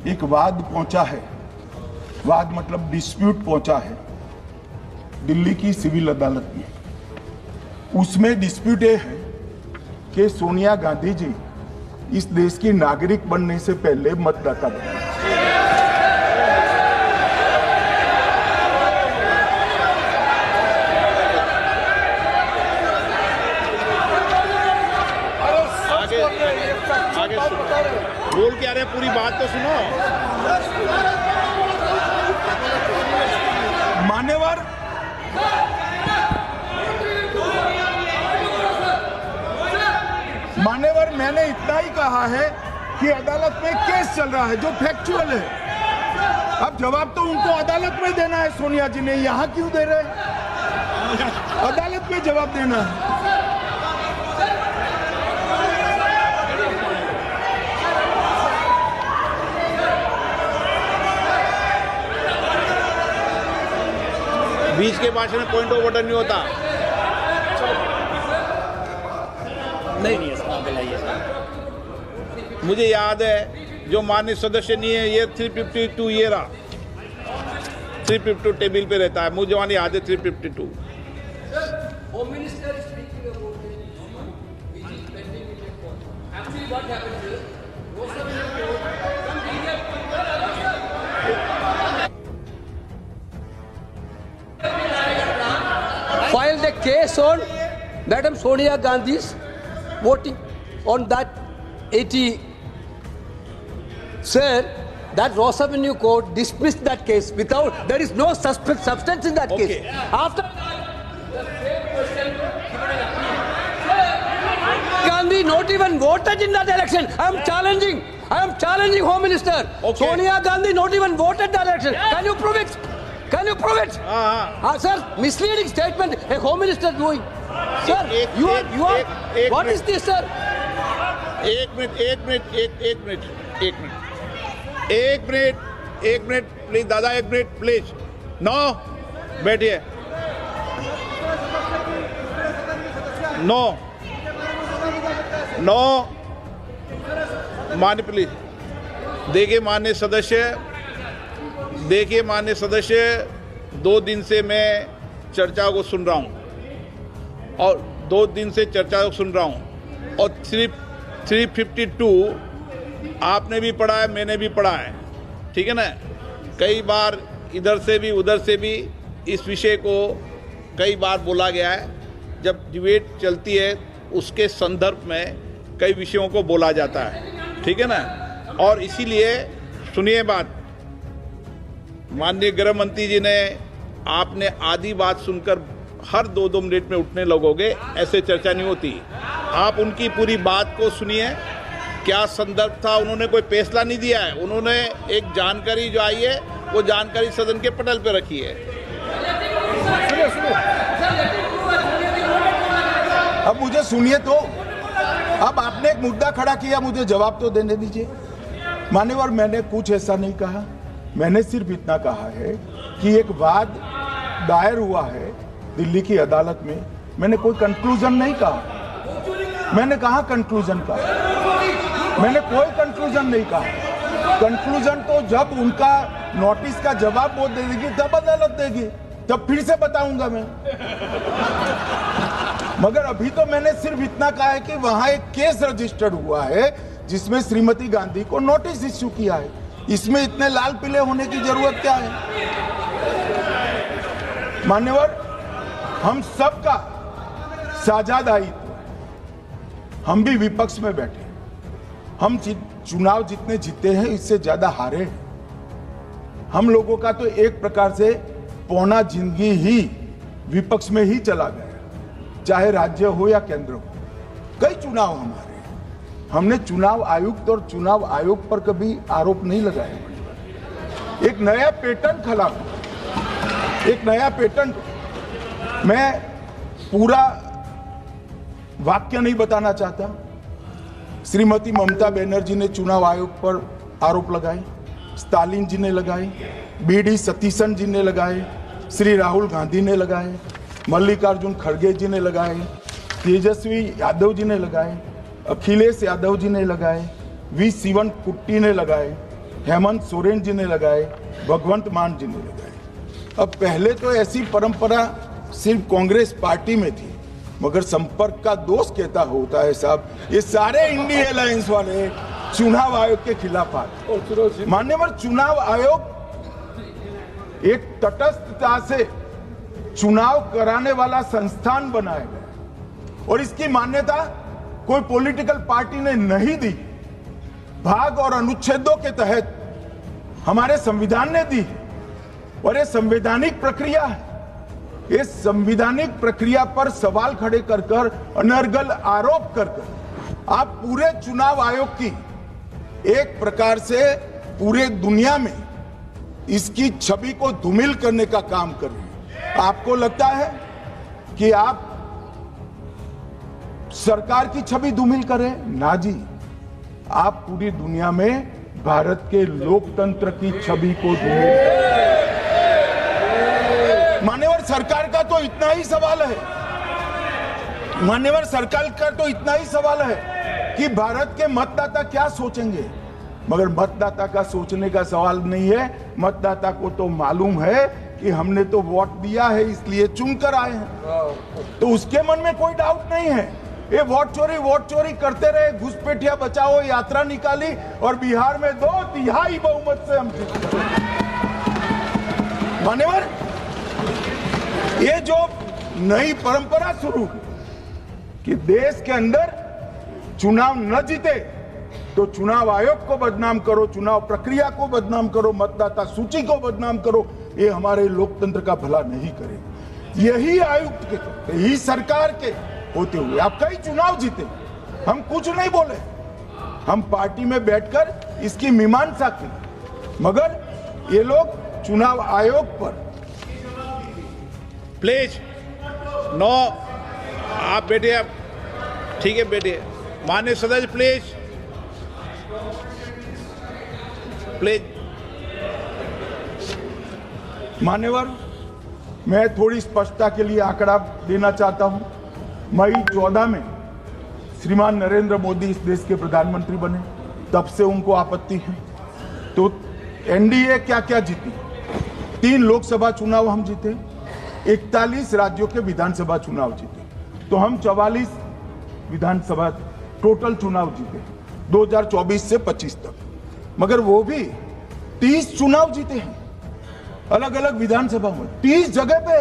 एक वाद पहुंचा है, वाद मतलब डिस्प्यूट पहुंचा है दिल्ली की सिविल अदालत में। उसमें डिस्प्यूट ये है कि सोनिया गांधी जी इस देश की नागरिक बनने से पहले मतदाता बने। आगे बोल क्या रहे, पूरी बात तो सुनो। मान्यवर मैंने इतना ही कहा है कि अदालत में केस चल रहा है जो फैक्चुअल है। अब जवाब तो उनको अदालत में देना है, सोनिया जी ने यहां क्यों दे रहे हैं? अदालत में जवाब देना है। बीच के भाषण में पॉइंट ऑफ ऑर्डर नहीं होता। नहीं मुझे याद है जो माननीय सदस्य नहीं है, ये 352 ये रहा, 352 टेबल पे रहता है, मुझे वहां याद है 352। Home Minister is speaking about it, which is pending in the court. Actually, what happened is, most of the filed a case on Madam Sonia Gandhi's voting on that 80. Sir, that Ross Avenue Court dismissed that case without, there is no substance in that case. After Gandhi not even voted in that election. I am challenging Home Minister. Okay. Sonia Gandhi not even voted that election. Can you prove it? Can you prove it? Sir, misleading statement a Home Minister doing. Sir, you are. What is this, sir? एक minute please दादा, एक minute please. No, बैठिए। No मान्य please. देखिए मान्य सदस्य, 2 दिन से मैं चर्चा को सुन रहा हूं और 2 दिन से चर्चा को सुन रहा हूं और 352 आपने भी पढ़ा है, मैंने भी पढ़ा है, ठीक है ना। कई बार इधर से भी उधर से भी इस विषय को कई बार बोला गया है। जब डिबेट चलती है उसके संदर्भ में कई विषयों को बोला जाता है, ठीक है ना। और इसीलिए सुनिए बात, माननीय गृह मंत्री जी ने, आपने आधी बात सुनकर हर 2-2 मिनट में उठने लगोगे, ऐसे चर्चा नहीं होती। आप उनकी पूरी बात को सुनिए, क्या संदर्भ था, उन्होंने कोई फैसला नहीं दिया है, उन्होंने एक जानकारी जो आई है वो जानकारी सदन के पटल पे रखी है। अब मुझे सुनिए तो, अब आपने एक मुद्दा खड़ा किया, मुझे जवाब तो देने दीजिए। मान्यवर मैंने कुछ ऐसा नहीं कहा, मैंने सिर्फ इतना कहा है कि एक वाद दायर हुआ है दिल्ली की अदालत में। मैंने कोई कंक्लूजन नहीं कहा, मैंने कहा कंक्लूजन का, मैंने कोई कंक्लूजन नहीं कहा। कंक्लूजन तो जब उनका नोटिस का जवाब वो दे देगी तब अदालत देगी, तब फिर से बताऊंगा मैं। मगर अभी तो मैंने सिर्फ इतना कहा है कि वहां एक केस रजिस्टर्ड हुआ है जिसमें श्रीमती गांधी को नोटिस इश्यू किया है। इसमें इतने लाल पीले होने की जरूरत क्या है? मान्यवर, हम सबका साझा दायित्व, हम भी विपक्ष में बैठे, हम चुनाव जितने जीते हैं इससे ज्यादा हारे हैं। हम लोगों का तो एक प्रकार से पौना जिंदगी ही विपक्ष में ही चला गया, चाहे राज्य हो या केंद्र हो। कई चुनाव हमारे, हमने चुनाव आयुक्त और चुनाव आयोग पर कभी आरोप नहीं लगाया। एक नया पैटर्न खड़ा हुआ, एक नया पैटर्न। मैं पूरा वाक्य नहीं बताना चाहता। श्रीमती ममता बनर्जी ने चुनाव आयोग पर आरोप लगाए, स्टालिन जी ने लगाए, बीडी सतीशन जी ने लगाए, श्री राहुल गांधी ने लगाए, मल्लिकार्जुन खड़गे जी ने लगाए, तेजस्वी यादव जी ने लगाए, अखिलेश यादव जी ने लगाए, वी शिवन कुट्टी ने लगाए, हेमंत सोरेन जी ने लगाए, भगवंत मान जी ने लगाए। अब पहले तो ऐसी परंपरा सिर्फ कांग्रेस पार्टी में थी, मगर संपर्क का दोष कहता होता है साहब, ये सारे इंडिया अलायंस वाले चुनाव आयोग के खिलाफ आए। मान्यवर, चुनाव आयोग एक तटस्थता से चुनाव कराने वाला संस्थान बनाया गया और इसकी मान्यता कोई पॉलिटिकल पार्टी ने नहीं दी, भाग और अनुच्छेदों के तहत हमारे संविधान ने दी और ये संवैधानिक प्रक्रिया है। इस संवैधानिक प्रक्रिया पर सवाल खड़े कर कर, अनर्गल आरोप कर कर आप पूरे चुनाव आयोग की एक प्रकार से पूरे दुनिया में इसकी छवि को धूमिल करने का काम कर रहे हैं। आपको लगता है कि आप सरकार की छवि धूमिल करें? ना जी, आप पूरी दुनिया में भारत के लोकतंत्र की छवि को धूमिल करें। मान्यवर, सरकार का तो इतना ही सवाल है, मान्यवर सरकार का तो इतना ही सवाल है कि भारत के मतदाता क्या सोचेंगे, मगर मतदाता का सोचने का सवाल नहीं है। मतदाता को तो मालूम है कि हमने तो वोट दिया है इसलिए चुनकर आए हैं, तो उसके मन में कोई डाउट नहीं है। ये वोट चोरी करते रहे, घुसपैठिया बचाओ यात्रा निकाली और बिहार में 2/3 बहुमत से हम जीत गए। मान्यवर, ये जो नई परंपरा शुरू कि देश के अंदर चुनाव न जीते तो चुनाव आयोग को बदनाम करो, चुनाव प्रक्रिया को बदनाम करो, मतदाता सूची को बदनाम करो, ये हमारे लोकतंत्र का भला नहीं करे। यही आयुक्त के, यही सरकार के होते हुए आप कई चुनाव जीते, हम कुछ नहीं बोले, हम पार्टी में बैठकर इसकी मीमांसा की, मगर ये लोग चुनाव आयोग पर। प्लीज नो, आप बैठिए, आप ठीक है बैठिए। माननीय सदस्य प्लीज प्लीज। मान्यवर, मैं थोड़ी स्पष्टता के लिए आंकड़ा देना चाहता हूं। मई 14 में श्रीमान नरेंद्र मोदी इस देश के प्रधानमंत्री बने, तब से उनको आपत्ति है। तो एनडीए क्या क्या जीती? 3 लोकसभा चुनाव हम जीते, 41 राज्यों के विधानसभा चुनाव जीते, तो हम 44 विधानसभा टोटल चुनाव जीते 2024 से 25 तक। मगर वो भी 30 चुनाव जीते हैं अलग अलग विधानसभा में, 30 जगह पे।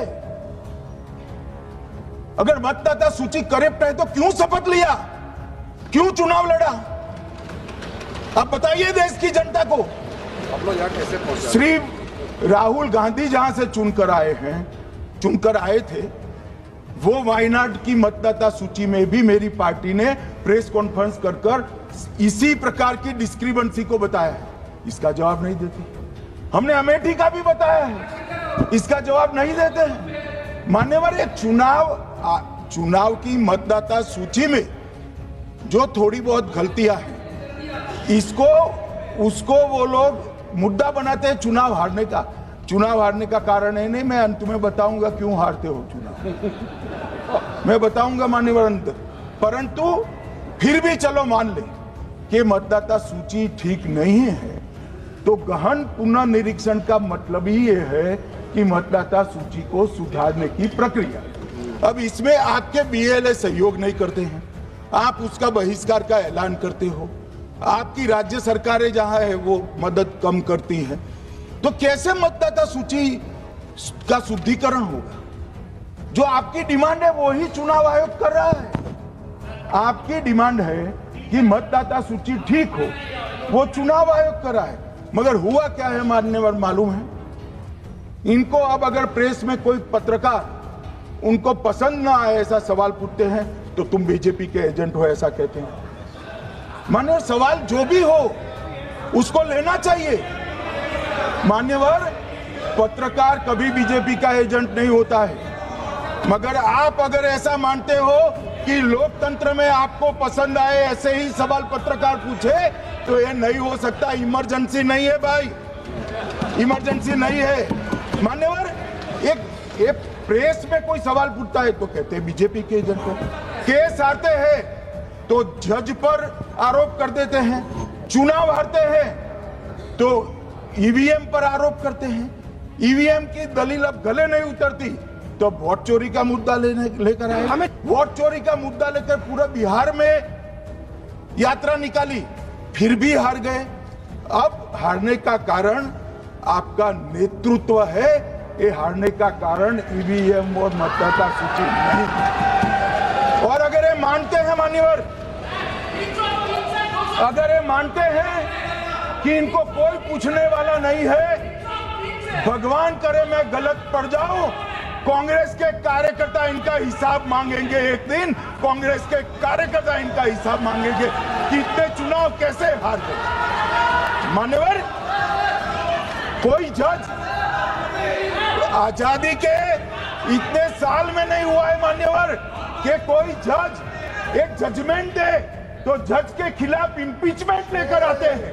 अगर मतदाता सूची करेक्ट है तो क्यों शपथ लिया, क्यों चुनाव लड़ा? आप बताइए देश की जनता को। आप लोग यहाँ कैसे पहुंचे? श्री राहुल गांधी जहां से चुनकर आए थे, वो वायनाड की मतदाता सूची में भी मेरी पार्टी ने प्रेस कॉन्फ्रेंस कर इसी प्रकार की डिस्क्रिपेंसी को बताया है। इसका जवाब नहीं देते। हमने अमेठी का भी बताया है, इसका जवाब नहीं देते हैं। मान्यवर, एक चुनाव की मतदाता सूची में जो थोड़ी बहुत गलतियां हैं, उसको वो लोग मुद्दा बनाते हैं चुनाव हारने का। चुनाव हारने का कारण है नहीं, मैं अंत में बताऊंगा क्यों हारते हो चुनाव, मैं बताऊंगा मान्यवर अंत। परंतु फिर भी चलो मान ले कि मतदाता सूची ठीक नहीं है, तो गहन पुनर्निरीक्षण का मतलब ही ये है कि मतदाता सूची को सुधारने की प्रक्रिया। अब इसमें आपके बीएलए सहयोग नहीं करते हैं, आप उसका बहिष्कार का ऐलान करते हो, आपकी राज्य सरकारें जहां है वो मदद कम करती हैं, तो कैसे मतदाता सूची का शुद्धिकरण होगा? जो आपकी डिमांड है वो ही चुनाव आयोग कर रहा है। आपकी डिमांड है कि मतदाता सूची ठीक हो, वो चुनाव आयोग कर रहा है, मगर हुआ क्या है मान्यवर मालूम है? इनको अब अगर प्रेस में कोई पत्रकार उनको पसंद ना आए ऐसा सवाल पूछते हैं तो तुम बीजेपी के एजेंट हो ऐसा कहते हैं। मान्यवर, सवाल जो भी हो उसको लेना चाहिए। मान्यवर, पत्रकार कभी बीजेपी का एजेंट नहीं होता है, मगर आप अगर ऐसा मानते हो कि लोकतंत्र में आपको पसंद आए ऐसे ही सवाल पत्रकार पूछे तो ये नहीं हो सकता। इमरजेंसी नहीं है भाई, इमरजेंसी नहीं है। मान्यवर, एक प्रेस में कोई सवाल पूछता है तो कहते हैं बीजेपी के एजेंट हो, केस आते हैं तो जज पर आरोप कर देते हैं, चुनाव हारते हैं तो ईवीएम पर आरोप करते हैं। ईवीएम की दलील अब गले नहीं उतरती तो वोट चोरी का मुद्दा लेकर आए। हमें वोट चोरी का मुद्दा लेकर पूरा बिहार में यात्रा निकाली, फिर भी हार गए। अब हारने का कारण आपका नेतृत्व है, ये हारने का कारण ईवीएम और मतदाता सूची नहीं। और अगर ये मानते हैं मान्यवर, अगर ये मानते हैं कि इनको कोई पूछने वाला नहीं है, भगवान करे मैं गलत पड़ जाऊं, कांग्रेस के कार्यकर्ता इनका हिसाब मांगेंगे। एक दिन कांग्रेस के कार्यकर्ता इनका हिसाब मांगेंगे कि इतने चुनाव कैसे हार गए। मान्यवर, कोई जज आजादी के इतने साल में नहीं हुआ है मान्यवर कि कोई जज एक जजमेंट दे तो जज के खिलाफ इंपीचमेंट लेकर आते हैं।